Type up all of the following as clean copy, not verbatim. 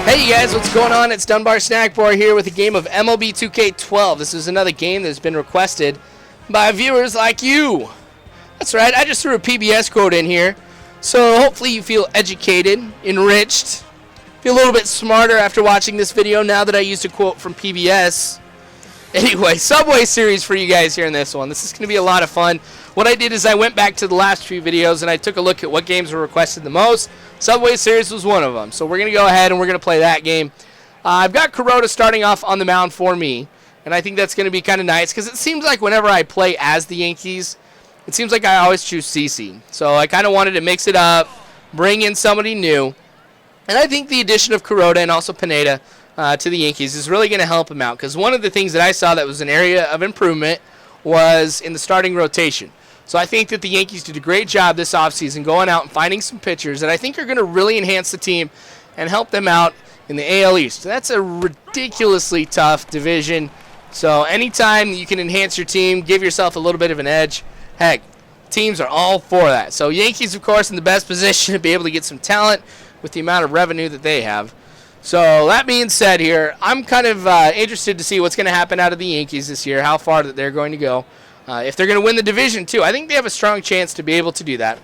Hey you guys, what's going on? It's Dunbar Snack Bar here with a game of MLB 2K12. This is another game that's been requested by viewers like you. That's right, I just threw a PBS quote in here. So hopefully you feel educated, enriched, feel a little bit smarter after watching this video now that I used a quote from PBS. Anyway, Subway Series for you guys here in this one. This is going to be a lot of fun. What I did is I went back to the last few videos and I took a look at what games were requested the most. Subway Series was one of them. So we're going to go ahead and we're going to play that game. I've got Kuroda starting off on the mound for me. And I think that's going to be kind of nice because it seems like whenever I play as the Yankees, it seems like I always choose CC. So I kind of wanted to mix it up, bring in somebody new. And I think the addition of Kuroda and also Pineda to the Yankees is really going to help him out. Because one of the things that I saw that was an area of improvement was in the starting rotation. So I think that the Yankees did a great job this offseason going out and finding some pitchers that I think are going to really enhance the team and help them out in the AL East. That's a ridiculously tough division. So anytime you can enhance your team, give yourself a little bit of an edge, heck, teams are all for that. So Yankees, of course, in the best position to be able to get some talent with the amount of revenue that they have. So that being said here, I'm kind of interested to see what's going to happen out of the Yankees this year, how far that they're going to go. If they're going to win the division, too. I think they have a strong chance to be able to do that.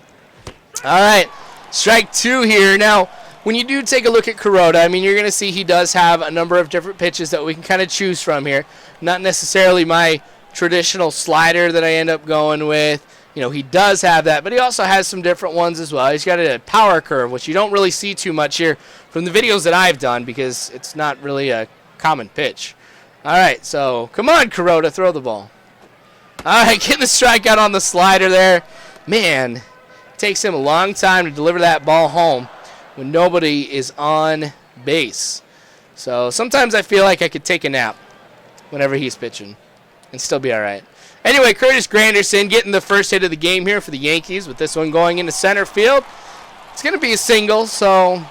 All right, strike two here. Now, when you do take a look at Kuroda, I mean, you're going to see he does have a number of different pitches that we can kind of choose from here. Not necessarily my traditional slider that I end up going with. You know, he does have that, but he also has some different ones as well. He's got a power curve, which you don't really see too much here from the videos that I've done because it's not really a common pitch. All right, so come on, Kuroda, throw the ball. All right, getting the strikeout on the slider there. Man, it takes him a long time to deliver that ball home when nobody is on base. So sometimes I feel like I could take a nap whenever he's pitching and still be all right. Anyway, Curtis Granderson getting the first hit of the game here for the Yankees with this one going into center field. It's going to be a single, so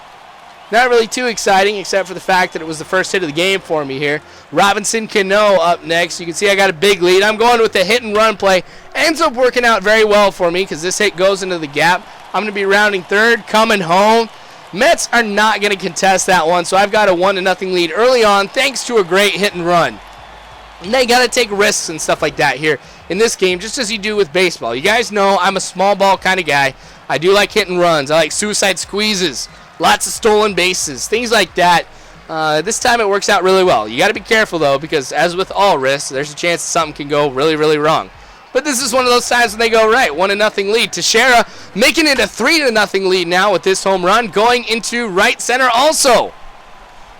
not really too exciting except for the fact that it was the first hit of the game for me here. Robinson Cano up next. You can see I got a big lead. I'm going with the hit and run play. Ends up working out very well for me because this hit goes into the gap. I'm going to be rounding third, coming home. Mets are not going to contest that one, so I've got a 1-0 lead early on thanks to a great hit and run. And they got to take risks and stuff like that here in this game, just as you do with baseball. You guys know I'm a small ball kind of guy. I do like hit and runs. I like suicide squeezes, lots of stolen bases, things like that. This time it works out really well. You got to be careful, though, because as with all risks, there's a chance that something can go really, really wrong. But this is one of those times when they go right. 1-0 lead. Teixeira making it a 3-0 lead now with this home run going into right center also.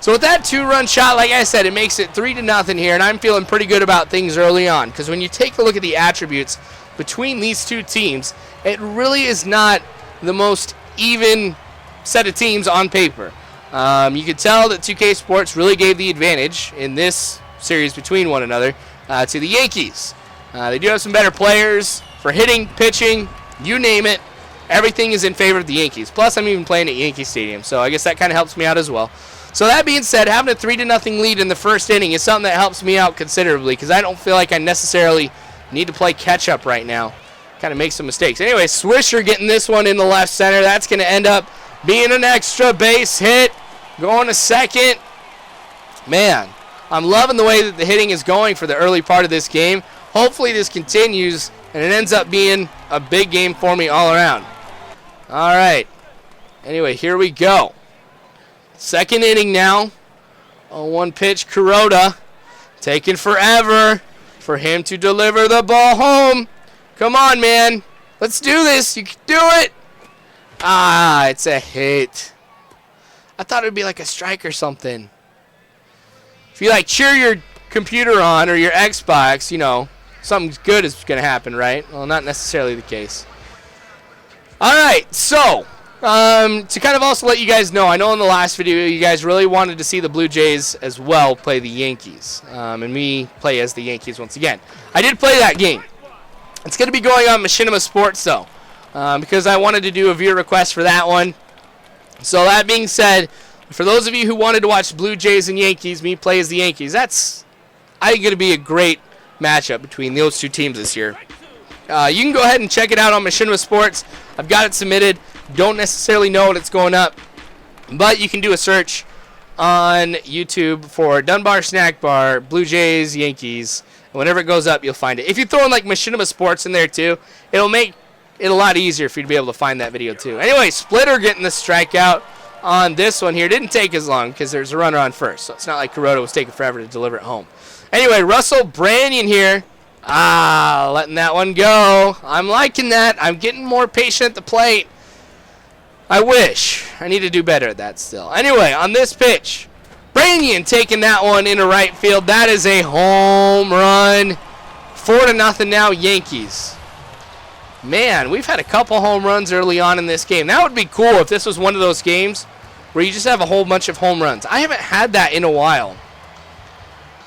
So with that two-run shot, like I said, it makes it 3-0 here, and I'm feeling pretty good about things early on because when you take a look at the attributes between these two teams, it really is not the most even set of teams on paper. You could tell that 2K Sports really gave the advantage in this series between one another to the Yankees. They do have some better players for hitting, pitching, you name it. Everything is in favor of the Yankees. Plus, I'm even playing at Yankee Stadium, so I guess that kind of helps me out as well. So that being said, having a 3-0 lead in the first inning is something that helps me out considerably because I don't feel like I necessarily need to play catch-up right now. Kind of make some mistakes. Anyway, Swisher getting this one in the left center. That's going to end up being an extra base hit. Going to second. Man, I'm loving the way that the hitting is going for the early part of this game. Hopefully this continues and it ends up being a big game for me all around. All right. Anyway, here we go. Second inning now. On one pitch, Kuroda taking forever for him to deliver the ball home. Come on, man. Let's do this. You can do it. Ah, it's a hit. I thought it would be like a strike or something. If you like cheer your computer on or your Xbox, you know, something good is going to happen, right? Well, not necessarily the case. All right, so to kind of also let you guys know, I know in the last video you guys really wanted to see the Blue Jays as well play the Yankees, and me play as the Yankees once again. I did play that game. It's going to be going on Machinima Sports, though, because I wanted to do a viewer request for that one. So that being said, for those of you who wanted to watch Blue Jays and Yankees, me play as the Yankees, that's I think going to be a great matchup between those two teams this year. You can go ahead and check it out on Machinima Sports. I've got it submitted. Don't necessarily know when it's going up, but you can do a search on YouTube for Dunbar Snack Bar, Blue Jays, Yankees. And whenever it goes up, you'll find it. If you throw in like Machinima Sports in there too, it'll make it a lot easier for you to be able to find that video too. Anyway, Splitter getting the strikeout on this one here. Didn't take as long because there's a runner on first, so it's not like Kuroda was taking forever to deliver it home. Anyway, Russell Branyan here. Letting that one go. I'm liking that. I'm getting more patient at the plate. I wish. I need to do better at that still. Anyway, on this pitch, Branyan taking that one into right field. That is a home run. 4-0 now, Yankees. Man, we've had a couple home runs early on in this game. That would be cool if this was one of those games where you just have a whole bunch of home runs. I haven't had that in a while.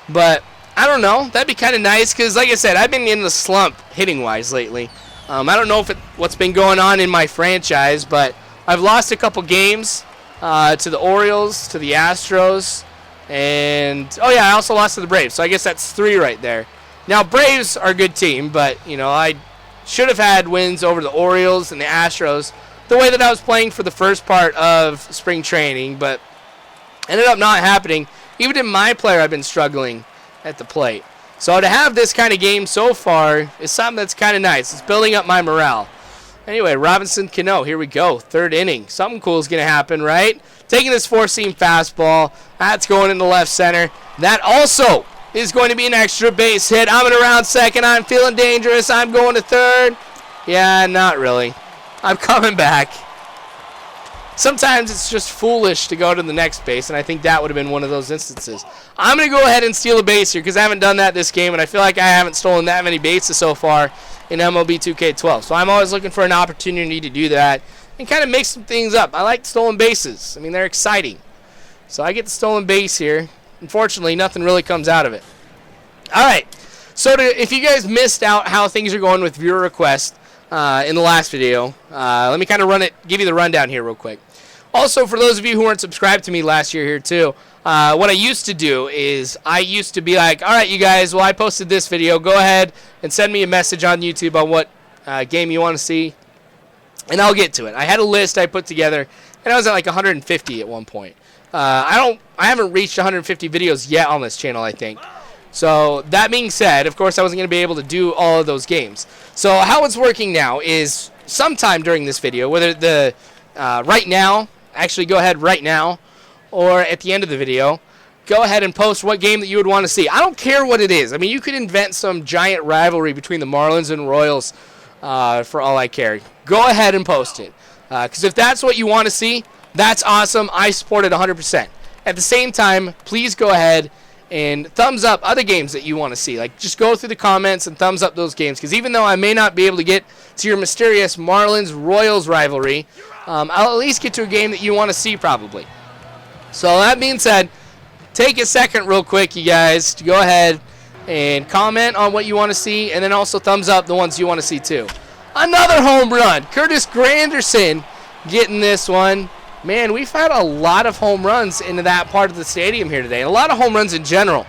But I don't know. That'd be kind of nice because, like I said, I've been in the slump hitting-wise lately. I don't know if what's been going on in my franchise, but I've lost a couple games to the Orioles, to the Astros, and, oh yeah, I also lost to the Braves, so I guess that's 3 right there. Now, Braves are a good team, but, you know, I should have had wins over the Orioles and the Astros the way that I was playing for the first part of spring training, but ended up not happening. Even in my player, I've been struggling at the plate. So to have this kind of game so far is something that's kind of nice. It's building up my morale. Anyway, Robinson Cano, here we go. 3rd inning. Something cool is going to happen, right? Taking this 4-seam fastball. That's going into left center. That also is going to be an extra base hit. I'm in around second. I'm feeling dangerous. I'm going to 3rd. Yeah, not really. I'm coming back. Sometimes it's just foolish to go to the next base, and I think that would have been one of those instances. I'm going to go ahead and steal a base here because I haven't done that this game, and I feel like I haven't stolen that many bases so far in MLB 2K12. So I'm always looking for an opportunity to do that and kind of mix some things up. I like stolen bases. I mean, they're exciting. So I get the stolen base here. Unfortunately, nothing really comes out of it. All right. So if you guys missed out how things are going with viewer requests in the last video, let me kind of give you the rundown here real quick. Also, for those of you who weren't subscribed to me last year here too, what I used to do is I used to be like, all right, you guys, well, I posted this video. Go ahead and send me a message on YouTube on what game you want to see, and I'll get to it. I had a list I put together, and I was at like 150 at one point. I haven't reached 150 videos yet on this channel, I think. So that being said, of course, I wasn't going to be able to do all of those games. So how it's working now is sometime during this video, whether the right now, actually go ahead right now, or at the end of the video, go ahead and post what game that you would want to see. I don't care what it is. I mean, you could invent some giant rivalry between the Marlins and Royals for all I care. Go ahead and post it. Because if that's what you want to see, that's awesome. I support it 100%. At the same time, please go ahead and thumbs up other games that you want to see. Like, just go through the comments and thumbs up those games. Because even though I may not be able to get to your mysterious Marlins-Royals rivalry, I'll at least get to a game that you want to see probably. So that being said, take a second real quick, you guys, to go ahead and comment on what you want to see, and then also thumbs up the ones you want to see too. Another home run. Curtis Granderson getting this one. Man, we've had a lot of home runs into that part of the stadium here today, and a lot of home runs in general.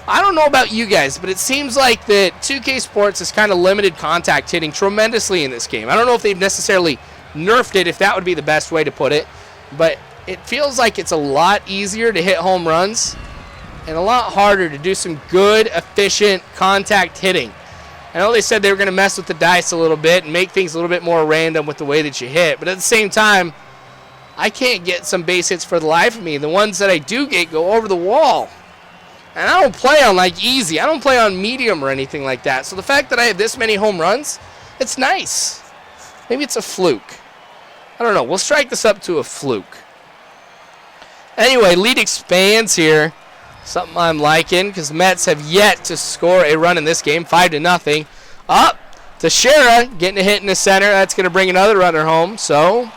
I don't know about you guys, but it seems like that 2K Sports has kind of limited contact hitting tremendously in this game. I don't know if they've necessarily nerfed it, if that would be the best way to put it, but it feels like it's a lot easier to hit home runs and a lot harder to do some good, efficient contact hitting. I know they said they were going to mess with the dice a little bit and make things a little bit more random with the way that you hit, but at the same time, I can't get some base hits for the life of me. The ones that I do get go over the wall. And I don't play on like easy. I don't play on medium or anything like that. So the fact that I have this many home runs, it's nice. Maybe it's a fluke. I don't know. We'll strike this up to a fluke. Anyway, lead expands here. Something I'm liking because the Mets have yet to score a run in this game. 5-0. Up to Shera, getting a hit in the center. That's going to bring another runner home. So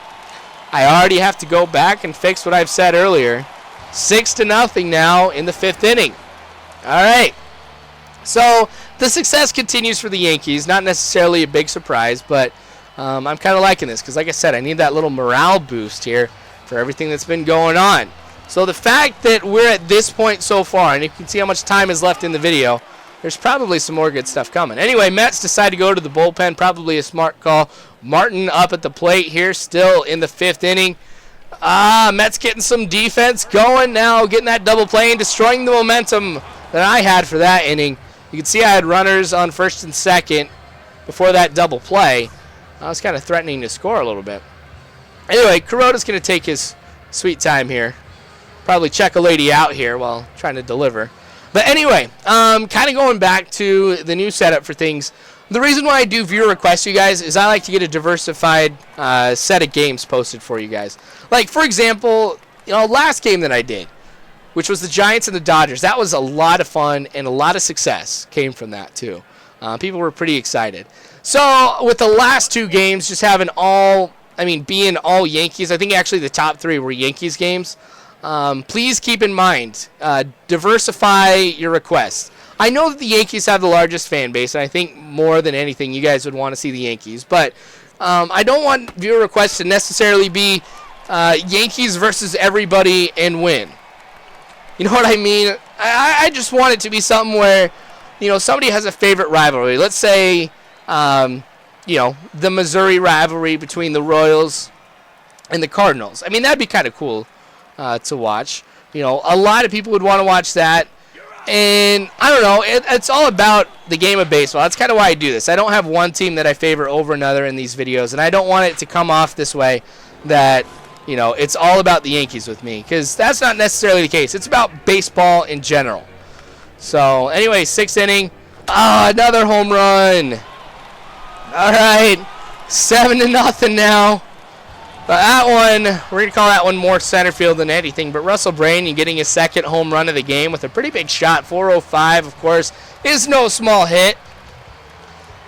I already have to go back and fix what I've said earlier. 6-0 now in the 5th inning. All right. So the success continues for the Yankees. Not necessarily a big surprise, but I'm kind of liking this because, like I said, I need that little morale boost here for everything that's been going on. So the fact that we're at this point so far, and you can see how much time is left in the video, there's probably some more good stuff coming. Anyway, Mets decide to go to the bullpen. Probably a smart call. Martin up at the plate here, still in the 5th inning. Mets getting some defense going now, getting that double play and destroying the momentum that I had for that inning. You can see I had runners on first and second before that double play. I was kind of threatening to score a little bit. Anyway, Kuroda's going to take his sweet time here. Probably check a lady out here while trying to deliver. But anyway, kind of going back to the new setup for things. The reason why I do viewer requests, you guys, is I like to get a diversified set of games posted for you guys. Like, for example, last game that I did, which was the Giants and the Dodgers. That was a lot of fun, and a lot of success came from that, too. People were pretty excited. So, with the last two games, just having being all Yankees, I think actually the top three were Yankees games. Please keep in mind, diversify your requests. I know that the Yankees have the largest fan base, and I think more than anything you guys would want to see the Yankees. But I don't want viewer requests to necessarily be Yankees versus everybody and win. You know what I mean? I just want it to be something where, somebody has a favorite rivalry. Let's say, the Missouri rivalry between the Royals and the Cardinals. I mean, that'd be kind of cool to watch. A lot of people would want to watch that. And I don't know, it's all about the game of baseball. That's kind of why I do this. I don't have one team that I favor over another in these videos, and I don't want it to come off this way that, it's all about the Yankees with me, because that's not necessarily the case. It's about baseball in general. So, anyway, sixth inning. Another home run. All right, 7-0 now. But that one, we're going to call that one more center field than anything. But Russell Brandon getting his second home run of the game with a pretty big shot. 405, of course, is no small hit.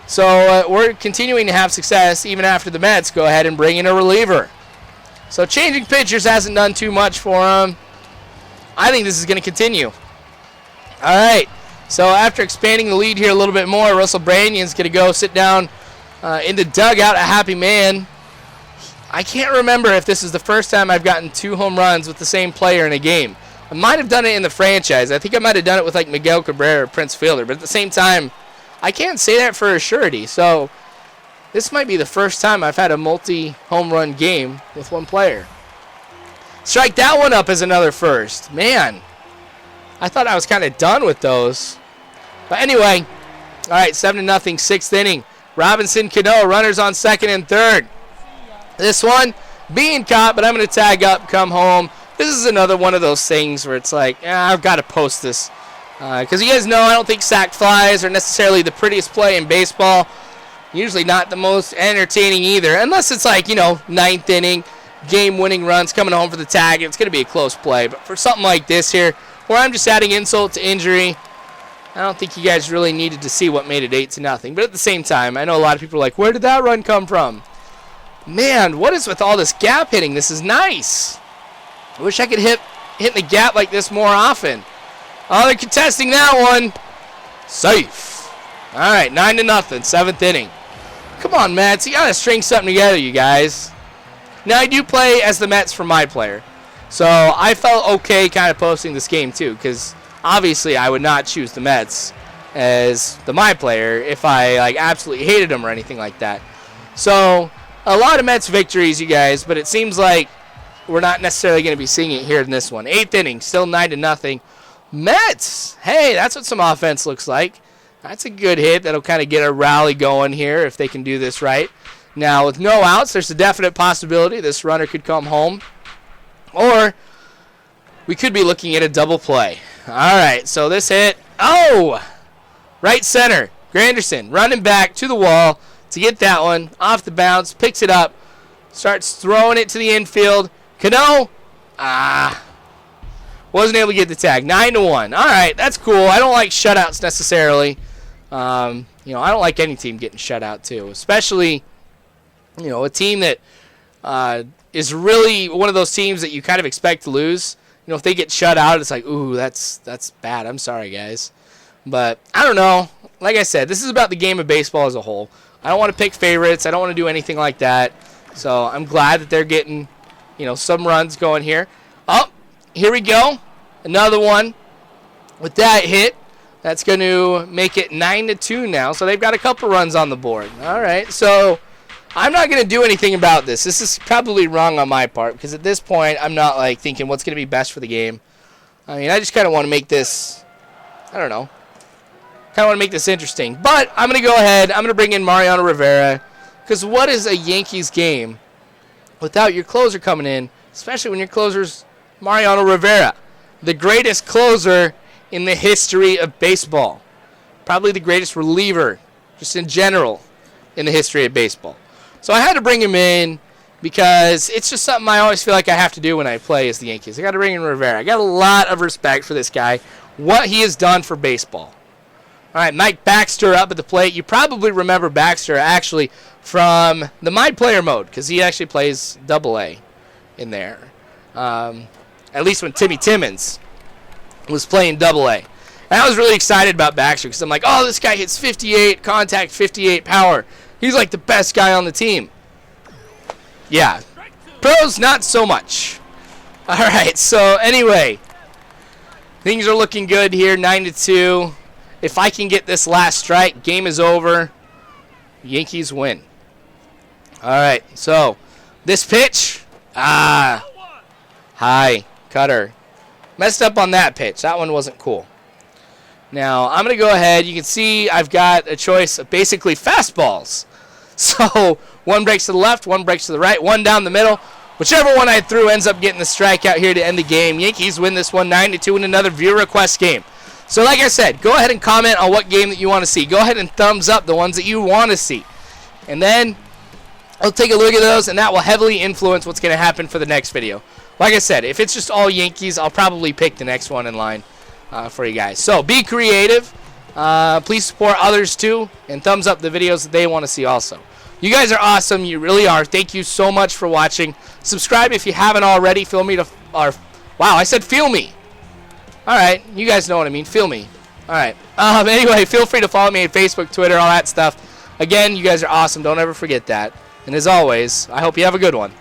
So we're continuing to have success even after the Mets go ahead and bring in a reliever. So changing pitchers hasn't done too much for him. I think this is going to continue. All right, so after expanding the lead here a little bit more, Russell Brandon's going to go sit down in the dugout, a happy man. I can't remember if this is the first time I've gotten 2 home runs with the same player in a game. I might have done it in the franchise. I think I might have done it with like Miguel Cabrera or Prince Fielder, but at the same time, I can't say that for a surety. So this might be the first time I've had a multi-home run game with one player. Strike that one up as another first. Man, I thought I was kind of done with those. But anyway, all right, 7-0, sixth inning. Robinson Cano, runners on second and third. This one being caught, but I'm going to tag up, come home. This is another one of those things where it's like, I've got to post this. Because you guys know I don't think sac flies are necessarily the prettiest play in baseball. Usually not the most entertaining either. Unless it's like, ninth inning, game-winning runs coming home for the tag. It's going to be a close play. But for something like this here, where I'm just adding insult to injury, I don't think you guys really needed to see what made it 8-0. But at the same time, I know a lot of people are like, where did that run come from? Man, what is with all this gap hitting? This is nice. I wish I could hit the gap like this more often. Oh, they're contesting that one. Safe. All right, 9-0, seventh inning. Come on, Mets. You got to string something together, you guys. Now, I do play as the Mets for my player. So I felt okay kind of posting this game, too, because obviously I would not choose the Mets as my player if I absolutely hated them or anything like that. So a lot of Mets victories, you guys, but it seems like we're not necessarily going to be seeing it here in this one. Eighth inning, still 9-0. Mets! Hey, that's what some offense looks like. That's a good hit. That'll kind of get a rally going here if they can do this right. Now, with no outs, there's a definite possibility this runner could come home. Or we could be looking at a double play. All right, so this hit. Oh! Right center. Granderson running back to the wall to get that one off the bounce, picks it up, starts throwing it to the infield. Cano, wasn't able to get the tag. 9-1. All right, that's cool. I don't like shutouts necessarily. I don't like any team getting shut out too, especially a team that is really one of those teams that you kind of expect to lose. If they get shut out, it's like, ooh, that's bad. I'm sorry, guys. But I don't know. Like I said, this is about the game of baseball as a whole. I don't want to pick favorites. I don't want to do anything like that. So I'm glad that they're getting, some runs going here. Oh, here we go. Another one with that hit. That's going to make it 9-2 now. So they've got a couple runs on the board. All right. So I'm not going to do anything about this. This is probably wrong on my part because at this point I'm not like thinking what's going to be best for the game. I mean, I just kind of want to make this, I don't know, kind of want to make this interesting. But I'm going to go ahead. I'm going to bring in Mariano Rivera because what is a Yankees game without your closer coming in, especially when your closer's Mariano Rivera, the greatest closer in the history of baseball. Probably the greatest reliever just in general in the history of baseball. So I had to bring him in because it's just something I always feel like I have to do when I play as the Yankees. I got to bring in Rivera. I got a lot of respect for this guy, what he has done for baseball. All right, Mike Baxter up at the plate. You probably remember Baxter actually from the My Player mode because he actually plays Double-A in there. At least when Timmy Timmons was playing Double-A. And I was really excited about Baxter because I'm like, oh, this guy hits 58, contact 58 power. He's like the best guy on the team. Yeah. Pros, not so much. All right, so anyway, things are looking good here, 9-2. If I can get this last strike, game is over. Yankees win. All right, so this pitch, high, cutter. Messed up on that pitch. That one wasn't cool. Now, I'm going to go ahead. You can see I've got a choice of basically fastballs. So, one breaks to the left, one breaks to the right, one down the middle. Whichever one I threw ends up getting the strikeout here to end the game. Yankees win this one 9-2 in another viewer request game. So, like I said, go ahead and comment on what game that you want to see. Go ahead and thumbs up the ones that you want to see. And then I'll take a look at those, and that will heavily influence what's going to happen for the next video. Like I said, if it's just all Yankees, I'll probably pick the next one in line for you guys. So be creative. Please support others too, and thumbs up the videos that they want to see also. You guys are awesome. You really are. Thank you so much for watching. Subscribe if you haven't already. Feel me to, or wow, I said feel me. All right, you guys know what I mean. Feel me. All right. Anyway, feel free to follow me on Facebook, Twitter, all that stuff. Again, you guys are awesome. Don't ever forget that. And as always, I hope you have a good one.